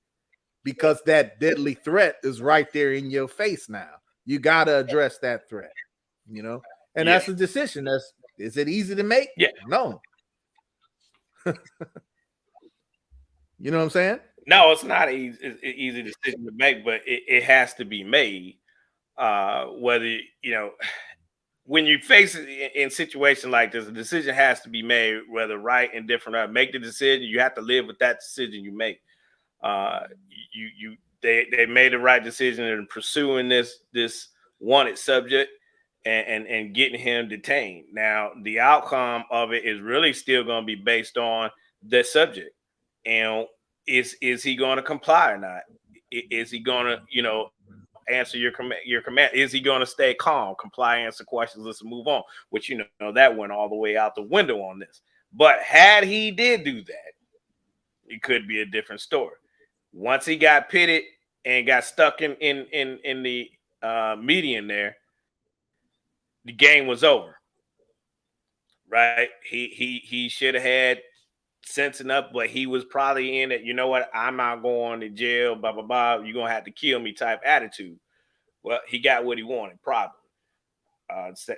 because that deadly threat is right there in your face now. You got to address that threat, you know? And that's a decision. Is it easy to make? Yeah. No. You know what I'm saying? No, it's not an easy decision to make, but it has to be made. Whether, you know, when you face it in situation like this, a decision has to be made, whether right, indifferent, or make the decision. You have to live with that decision you make. They made the right decision in pursuing this wanted subject and getting him detained. Now, the outcome of it is really still going to be based on the subject, and is he going to comply or not? Is he going to, you know, answer your command? Is he going to stay calm, comply, answer questions, let's move on? Which, you know, that went all the way out the window on this. But had he did do that, it could be a different story. Once he got pitted and got stuck in the median there, the game was over. Right? He should have had sense enough, but he was probably in it. You know what? I'm not going to jail. Blah blah blah. You're gonna have to kill me type attitude. Well, he got what he wanted, probably.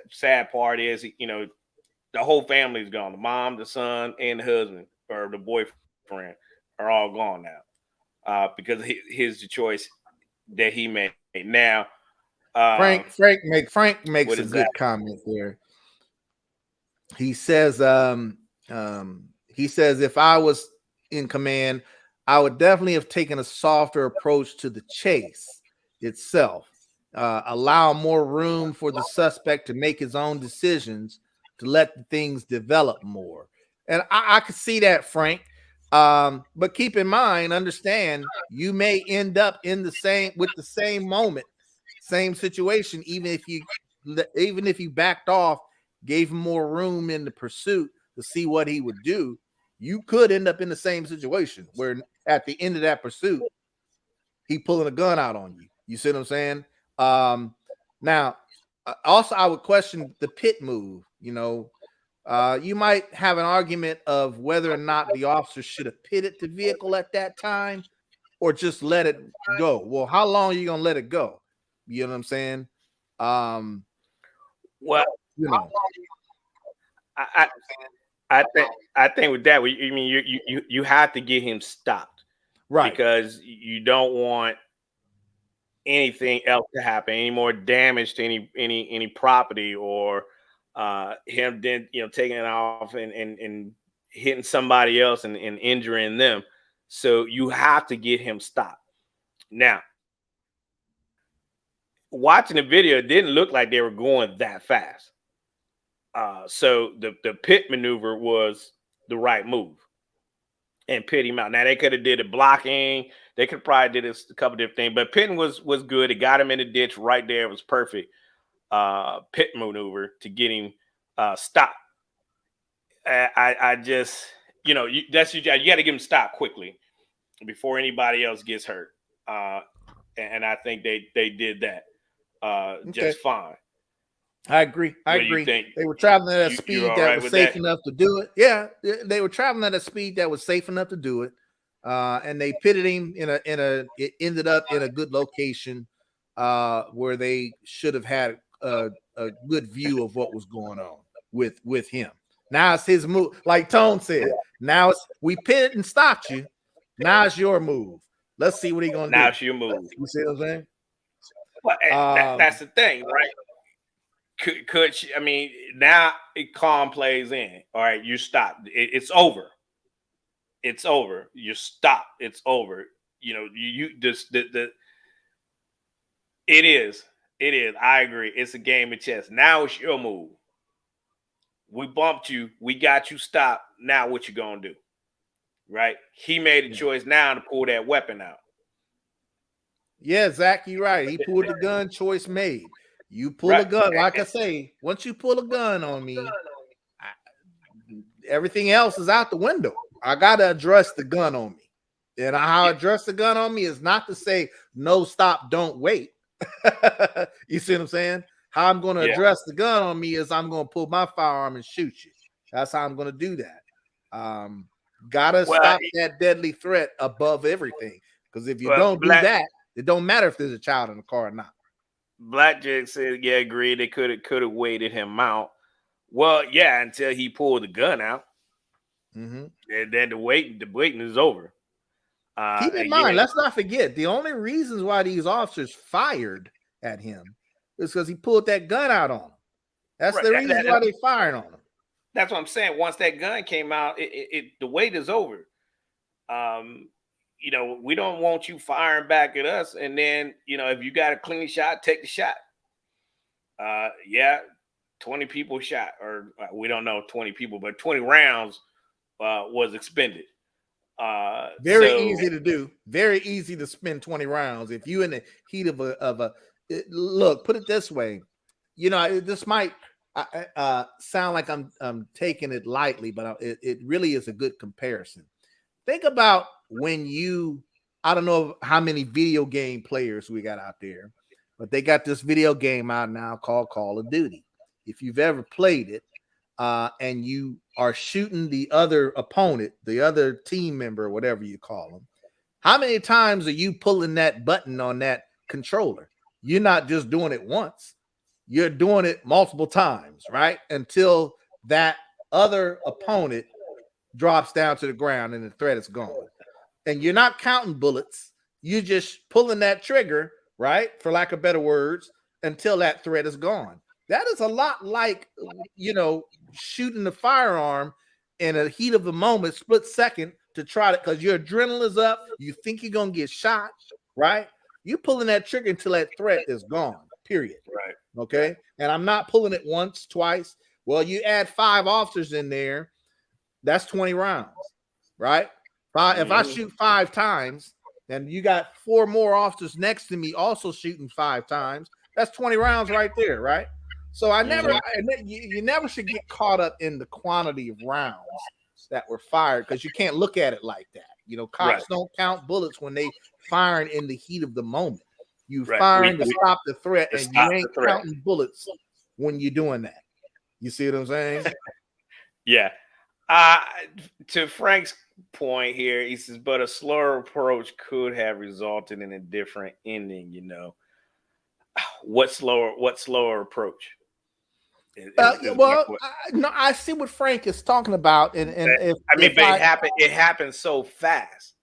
Sad part is, you know, the whole family's gone. The mom, the son, and the husband or the boyfriend are all gone now because of his choice that he made. Now, Frank makes a good comment there. He says, if I was in command, I would definitely have taken a softer approach to the chase itself. Allow more room for the suspect to make his own decisions, to let the things develop more. And I could see that, Frank. But keep in mind, understand, you may end up in the same moment, same situation, even if you backed off, gave him more room in the pursuit to see what he would do. You could end up in the same situation where at the end of that pursuit, he pulling a gun out on you. You see what I'm saying? Now, also, I would question the pit move. You know, you might have an argument of whether or not the officer should have pitted the vehicle at that time or just let it go. Well, how long are you gonna let it go? You know what I'm saying? Well, you know, I think with that, you mean you have to get him stopped, right? Because you don't want anything else to happen, any more damage to any property, or him then, you know, taking it off and hitting somebody else and injuring them. So you have to get him stopped. Now, watching the video, it didn't look like they were going that fast. So the pit maneuver was the right move and pit him out. Now they could have did it blocking. They could probably did a couple different things, but pitting was good. It got him in the ditch right there. It was perfect pit maneuver to get him stopped. I just, you know, that's your job. You got to get him stopped quickly before anybody else gets hurt. And I think they did that just fine. I agree. They were traveling at a speed that was safe enough to do it. Yeah, they were traveling at a speed that was safe enough to do it. And they pitted him it ended up in a good location where they should have had a good view of what was going on with him. Now it's his move. Like Tone said, now we pitted and stopped you. Now it's your move. Let's see what he's gonna do. Now it's your move. You see what I'm saying? Well, that's the thing, right? Could she, I mean, now calm plays in. All right, you stop. It's over. It's over. You stop. It's over. You know, you just the. It is. I agree. It's a game of chess. Now it's your move. We bumped you. We got you stopped. Now what you gonna do? Right? He made a choice now to pull that weapon out. Yeah, Zach, you're right. He pulled the gun, choice made. You pull a Right. gun, like I say, once you pull a gun on me, everything else is out the window. I gotta address the gun on me. And how I address the gun on me is not to say no, stop, don't wait. You see what I'm saying? How I'm going to address the gun on me is I'm going to pull my firearm and shoot you. That's how I'm going to do that. Gotta stop that deadly threat above everything. Because if you don't do that, it don't matter if there's a child in the car or not. Blackjack said, yeah, agreed. They could have waited him out. Well, yeah, until he pulled the gun out. Mm-hmm. And then the waiting is over. Keep in mind, let's not forget, the only reasons why these officers fired at him is because he pulled that gun out on him. That's the reason why they fired on him. That's what I'm saying. Once that gun came out, the wait is over. You know, we don't want you firing back at us. And then, you know, if you got a clean shot, take the shot. 20 people shot, or we don't know 20 people, but 20 rounds was expended. Very easy to do. Very easy to spend 20 rounds. If you in the heat of a look, put it this way, you know, this might sound like I'm taking it lightly, but it really is a good comparison. Think about when I don't know how many video game players we got out there, but they got this video game out now called Call of Duty. If you've ever played it, and you are shooting the other opponent, the other team member, whatever you call them, how many times are you pulling that button on that controller? You're not just doing it once. You're doing it multiple times, right? Until that other opponent drops down to the ground and the threat is gone. And you're not counting bullets. You're just pulling that trigger, right? For lack of better words, until that threat is gone. That is a lot like, you know, shooting the firearm in a heat of the moment, split second, to try to, because your adrenaline is up. You think you're going to get shot, right? You're pulling that trigger until that threat is gone, period. Right. Okay. And I'm not pulling it once, twice. Well, you add 5 officers in there, that's 20 rounds, right? If I shoot 5 times, and you got 4 more officers next to me also shooting 5 times, that's 20 rounds right there, right? So you never should get caught up in the quantity of rounds that were fired, because you can't look at it like that. You know, cops don't count bullets when they firing in the heat of the moment. You firing to stop the threat, and you ain't counting bullets when you're doing that. You see what I'm saying? Yeah. To Frank's point here, he says, but a slower approach could have resulted in a different ending. You know, what slower approach? I see what Frank is talking about, and it happened so fast,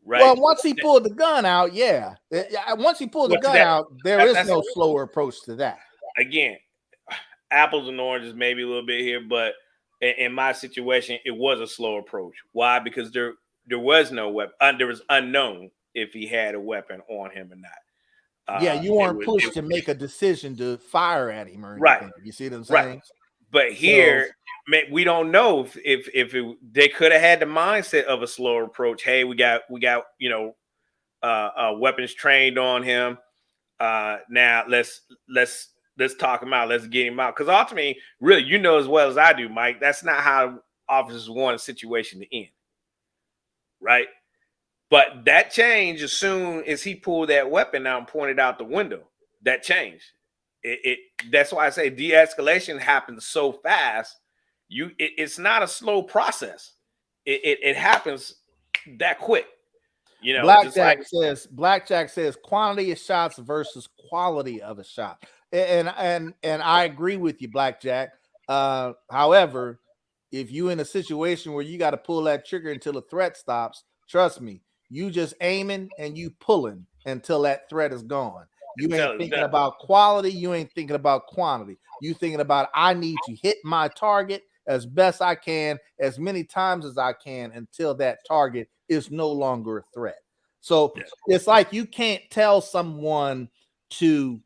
right? Well, once he pulled the gun out, once he pulled the gun out, there is no slower approach to that. Again, apples and oranges, maybe a little bit here, but in my situation, it was a slow approach. Why? Because there was no weapon. There was unknown if he had a weapon on him or not. You weren't pushed to make a decision to fire at him or anything. Right. You see what I'm saying? Right. But here, we don't know if they could have had the mindset of a slower approach. Hey, we got weapons trained on him. Now let's talk him out. Let's get him out. Because ultimately, really, you know as well as I do, Mike, that's not how officers want a situation to end. Right? But that changed as soon as he pulled that weapon out and pointed out the window. That changed. That's why I say de-escalation happens so fast. It's not a slow process. It happens that quick. You know, Blackjack says quantity of shots versus quality of a shot. And I agree with you, Blackjack. However, if you're in a situation where you got to pull that trigger until the threat stops, trust me, you just aiming and you pulling until that threat is gone. You ain't thinking about quality. You ain't thinking about quantity. You thinking about, I need to hit my target as best I can, as many times as I can, until that target is no longer a threat. So it's like you can't tell someone to,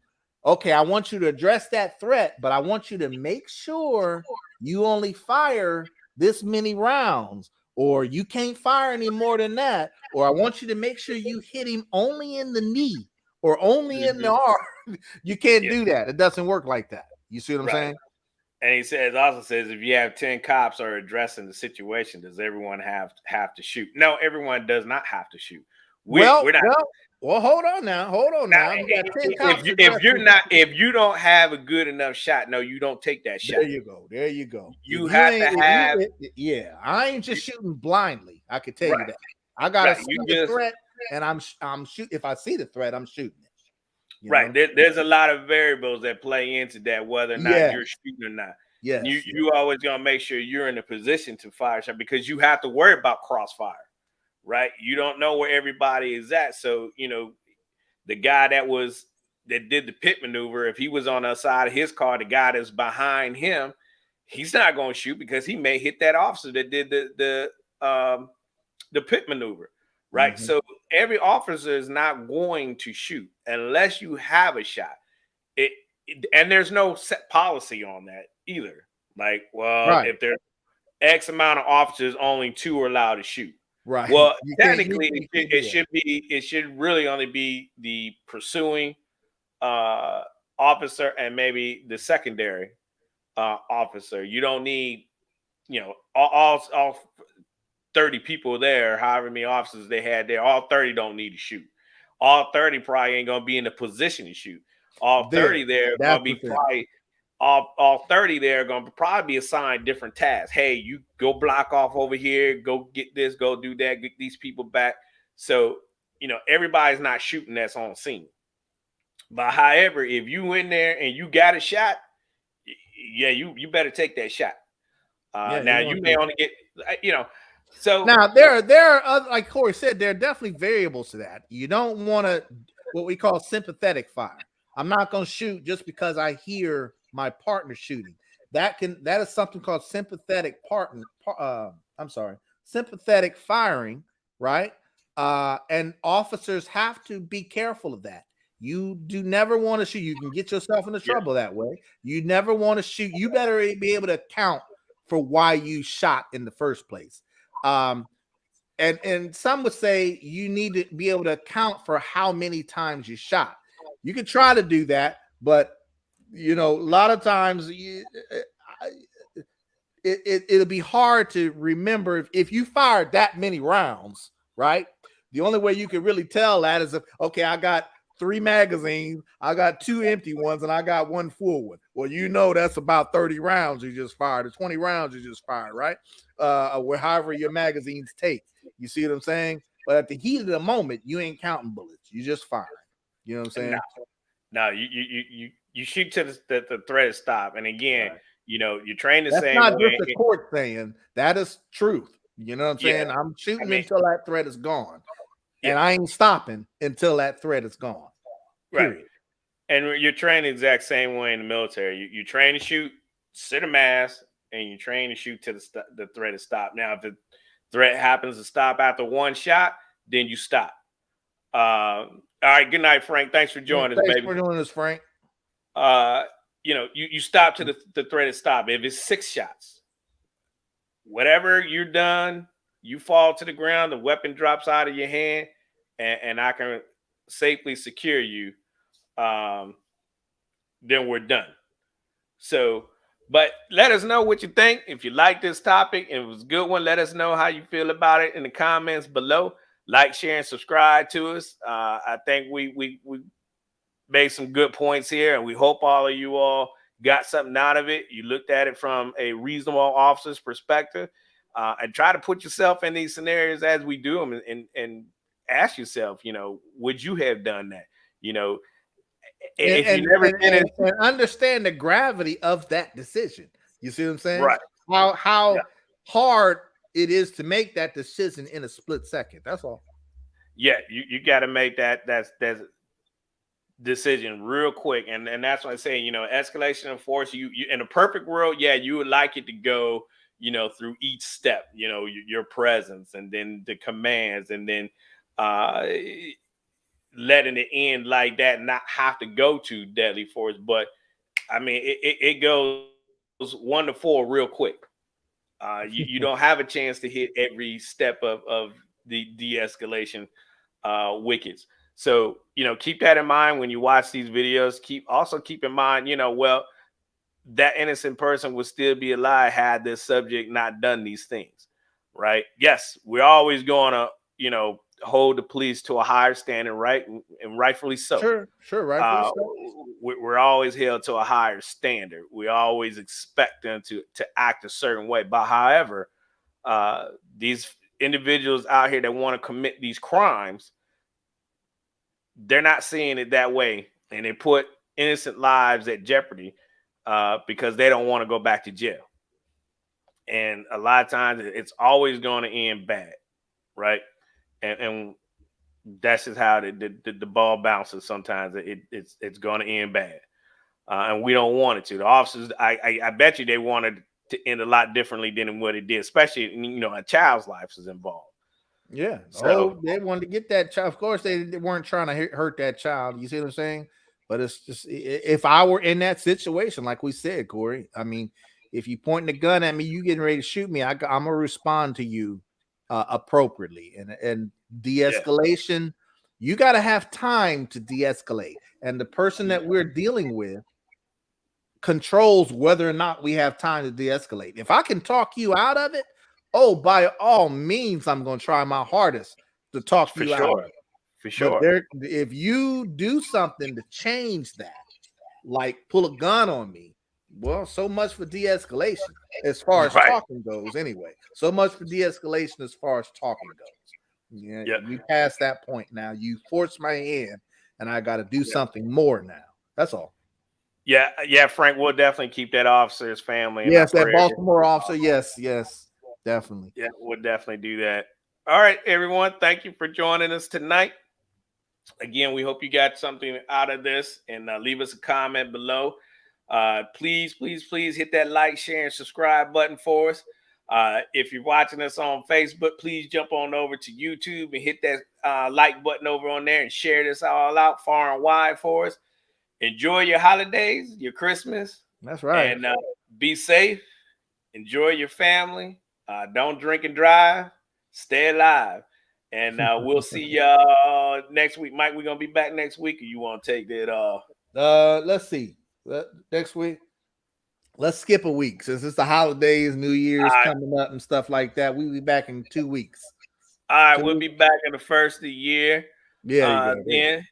okay, I want you to address that threat, but I want you to make sure you only fire this many rounds, or you can't fire any more than that, or I want you to make sure you hit him only in the knee, or only in the R. You can't do that. It doesn't work like that. You see what I'm saying? And he also says, if you have 10 cops are addressing the situation, does everyone have to shoot? No, everyone does not have to shoot. Well, we're not. Well, hold on now. You got 10 cops if you don't have a good enough shot, no, you don't take that shot. There you go. You have to have. I ain't just shooting blindly. I can tell you that. I gotta see the threat, and I'm shoot. If I see the threat, I'm shooting it. There's a lot of variables that play into that, whether or not you're shooting or not. You always gonna make sure you're in a position to fire a shot, because you have to worry about crossfire, right? You don't know where everybody is at. So, the guy that did the pit maneuver, if he was on the side of his car, the guy that's behind him, he's not going to shoot, because he may hit that officer that did the pit maneuver, right? Mm-hmm. So every officer is not going to shoot unless you have a shot. And there's no set policy on that either. Like, if there's X amount of officers, only 2 are allowed to shoot. Right. Well, technically, it should really only be the pursuing officer and maybe the secondary officer. You don't need, all 30 people there, however many officers they had there. All 30 don't need to shoot. All 30 probably ain't gonna be in the position to shoot. All 30 there are gonna be probably. All 30 there are going to probably be assigned different tasks. Hey, you go block off over here, go get this, go do that, get these people back. So, everybody's not shooting that's on scene. But however, if you in there and you got a shot, you better take that shot. Now you may only get, so now there are other, like Corey said, there are definitely variables to that. You don't want to what we call sympathetic fire. I'm not going to shoot just because I hear my partner shooting. That is something called sympathetic sympathetic firing, right? And officers have to be careful of that. You do never want to shoot. You can get yourself into trouble that way. You never want to shoot. You better be able to account for why you shot in the first place. And some would say you need to be able to account for how many times you shot. You can try to do that, but a lot of times it'll be hard to remember if you fired that many rounds, right? The only way you can really tell that is I got 3 magazines, I got 2 empty ones, and I got 1 full one. Well, that's about 30 rounds you just fired, or 20 rounds you just fired, right? Or however your magazines take. You see what I'm saying? But at the heat of the moment, you ain't counting bullets. You just firing. You know what I'm saying? No, you shoot to the threat is stop. And again, you're trained the That's same not way. Just the court saying that is truth. You know what I'm saying? I'm shooting until that threat is gone. And I ain't stopping until that threat is gone. Period. Right. And you're trained the exact same way in the military. You train to shoot, sit a mask, and you train to shoot till the threat is stopped. Now, if the threat happens to stop after 1 shot, then you stop. All right. Good night, Frank. Thanks for joining us, baby. Thanks for joining us, Frank. You stop to the threat is stop. If it's 6 shots, whatever you're done, you fall to the ground, the weapon drops out of your hand, and I can safely secure you, then we're done. So, but let us know what you think. If you like this topic and it was a good one, let us know how you feel about it in the comments below. Like, share, and subscribe to us. I think we made some good points here, and we hope all of you all got something out of it. You looked at it from a reasonable officer's perspective, and try to put yourself in these scenarios as we do them, and ask yourself, would you have done that? And understand the gravity of that decision. You see what I'm saying? Right. How hard it is to make that decision in a split second. That's all. Yeah, you got to make that decision real quick, and that's why I say, escalation of force. You in a perfect world, you would like it to go, through each step. Your presence, and then the commands, and then letting it end like that, not have to go to deadly force. But I mean, it goes 1 to 4 real quick. You don't have a chance to hit every step of the de-escalation wickets. So, keep that in mind when you watch these videos. Keep in mind, well, that innocent person would still be alive had this subject not done these things, right? Yes, we're always going to, hold the police to a higher standard, right? And rightfully so. Sure, rightfully so. We're always held to a higher standard. We always expect them to act a certain way. But however, these individuals out here that want to commit these crimes, they're not seeing it that way, and they put innocent lives at jeopardy because they don't want to go back to jail. And a lot of times it's always going to end bad, right? And that's just how the ball bounces. Sometimes it's going to end bad, and we don't want it to. The officers, I bet you they wanted to end a lot differently than what it did, especially a child's life is involved. Yeah. So they wanted to get that child. Of course, they weren't trying to hurt that child. You see what I'm saying? But it's just, if I were in that situation, like we said, Corey, I mean, if you pointing a gun at me, you getting ready to shoot me, I'm gonna respond to you appropriately. And de-escalation, you got to have time to de-escalate. And the person that we're dealing with controls whether or not we have time to de-escalate. If I can talk you out of it, oh, by all means, I'm going to try my hardest to talk you out of it. For sure. But if you do something to change that, like pull a gun on me, well, so much for de-escalation as far as talking goes anyway. So much for de-escalation as far as talking goes. Yeah, we passed that point now. You forced my hand, and I got to do something more now. That's all. Yeah, Frank, we'll definitely keep that officer's family. Yes, that Baltimore officer. Yes, definitely. Yeah, we'll definitely do that. All right, everyone. Thank you for joining us tonight. Again, we hope you got something out of this, and leave us a comment below. Please hit that like, share, and subscribe button for us. If you're watching us on Facebook, please jump on over to YouTube and hit that like button over on there and share this all out far and wide for us. Enjoy your holidays, your Christmas. That's right. And be safe. Enjoy your family. Don't drink and drive. Stay alive. And we'll see y'all next week. Mike, we're going to be back next week, or you want to take that? Let's see. Next week. Let's skip a week since it's the holidays, New Year's coming up and stuff like that. We'll be back in 2 weeks. All right, we'll be back in the first of the year. Yeah. Then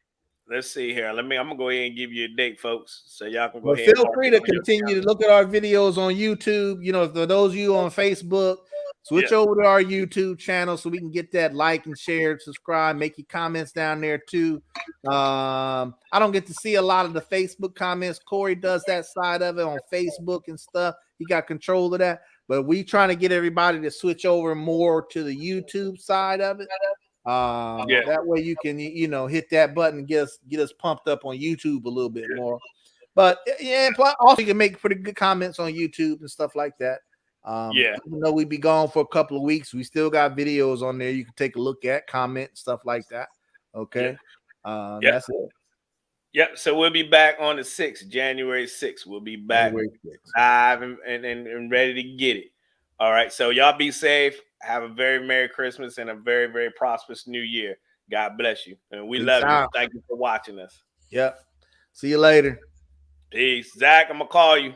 let's see here. I'm gonna go ahead and give you a date, folks, so y'all can go ahead. Feel free to continue to look at our videos on YouTube. For those of you on Facebook, switch over to our YouTube channel so we can get that like and share, subscribe, make your comments down there too. I don't get to see a lot of the Facebook comments. Corey does that side of it on Facebook and stuff. He got control of that. But we trying to get everybody to switch over more to the YouTube side of it. That way you can hit that button and get us pumped up on YouTube a little bit more. But also you can make pretty good comments on YouTube and stuff like that. Even though we be gone for a couple of weeks, we still got videos on there you can take a look at, comment, stuff like that. Okay. That's it. Yep. So we'll be back on the 6th, January 6th. We'll be back live and ready to get it. All right. So y'all be safe. Have a very Merry Christmas and a very, very prosperous New Year. God bless you. And we love you. Thank you for watching us. Yep. See you later. Peace. Zach, I'm going to call you.